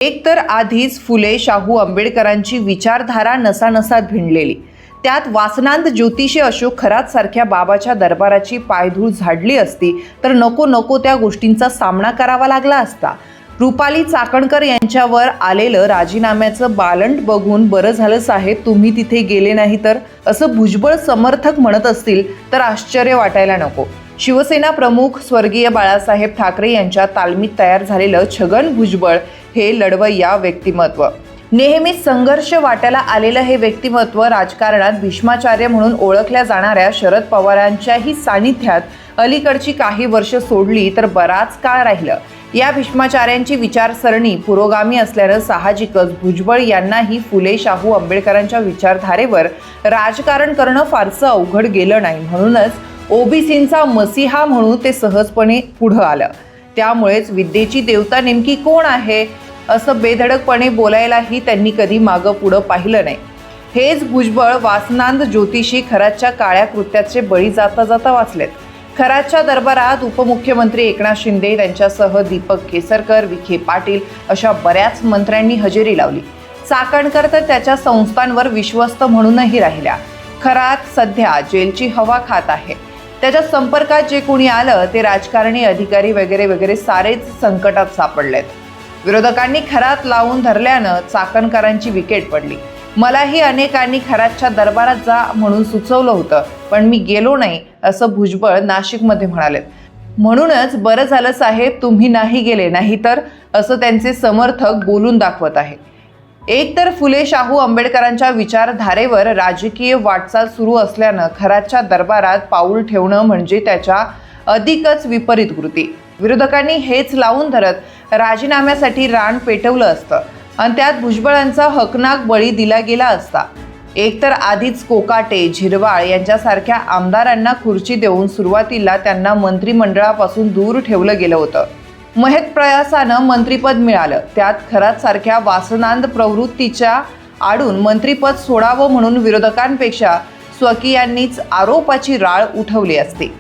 एक तर आधीच फुले शाहू आंबेडकरांची विचारधारा नसानसात भिनलेली, त्यात वासनांत ज्योतिषी अशोक खरात सारख्या बाबाच्या दरबाराची पायधूळ झाडली असती तर नको नको त्या गोष्टींचा सामना करावा लागला असता. रुपाली चाकणकर यांच्यावर आलेलं राजीनाम्याचं बालंट बघून बरं झालं साहेब तुम्ही तिथे गेले नाही तर, असं भुजबळ समर्थक म्हणत असतील तर आश्चर्य वाटायला नको. शिवसेना प्रमुख स्वर्गीय बाळासाहेब ठाकरे यांच्या तालमीत तयार झालेलं छगन भुजबळ हे लढवय्या व्यक्तिमत्व, नेहमीच संघर्ष वाट्याला आलेलं हे व्यक्तिमत्व राजकारणात भीष्माचार्य म्हणून ओळखल्या जाणाऱ्या शरद पवारांच्याही सानिध्यात अलीकडची काही वर्ष सोडली तर बराच काळ राहिलं. या भीष्माचार्यांची विचारसरणी पुरोगामी असल्यानं साहजिकच भुजबळ यांनाही फुले शाहू आंबेडकरांच्या विचारधारेवर राजकारण करणं फारसं अवघड गेलं नाही. म्हणूनच ओबीसींचा मसीहा म्हणून ते सहजपणे पुढं आलं. त्यामुळेच विद्येची देवता नेमकी कोण आहे असं बेधडकपणे बोलायलाही त्यांनी कधी मागं पुढं पाहिलं नाही. हेच भुजबळ वासनांद ज्योतिषी खरातच्या काळ्या कृत्याचे बळी जाता जाता वाचलेत. खरातच्या दरबारात उपमुख्यमंत्री एकनाथ शिंदे त्यांच्यासह दीपक केसरकर, विखे पाटील अशा बऱ्याच मंत्र्यांनी हजेरी लावली. चाकणकर तर त्याच्या संस्थांवर विश्वस्त म्हणूनही राहिल्या. खरात सध्या जेलची हवा खात आहे. त्याच्या संपर्कात जे कोणी आलं ते राजकारणी, अधिकारी वगैरे वगैरे सारेच संकटात सापडलेत. विरोधकांनी खरात लावून धरल्यानं चाकणकरांची विकेट पडली. मलाही अनेकांनी खरातच्या दरबारात जा म्हणून सुचवलं होतं पण मी गेलो नाही असं भुजबळ नाशिकमध्ये म्हणालेत. म्हणूनच बरं झालं साहेब तुम्ही नाही गेले, नाही तर असं त्यांचे समर्थक बोलून दाखवत आहे. एक तर फुले शाहू आंबेडकरांच्या विचारधारेवर राजकीय वाटचाल सुरू असल्यानं खरातच्या दरबारात पाऊल ठेवणं म्हणजे त्याच्या अधिकच विपरीत कृती. विरोधकांनी हेच लावून धरत राजीनाम्यासाठी रान पेटवलं असतं आणि त्यात भुजबळांचा हकनाक बळी दिला गेला असता. एक तर आधीच कोकाटे, झिरवाळ यांच्यासारख्या आमदारांना खुर्ची देऊन सुरुवातीला त्यांना मंत्रिमंडळापासून दूर ठेवलं गेलं होतं. महत् प्रयासानं मंत्रिपद मिळालं, त्यात खरात सारख्या वासनांद प्रवृत्तीच्या आडून मंत्रिपद सोडावं म्हणून विरोधकांपेक्षा स्वकीयांनीच आरोपाची राळ उठवली असती.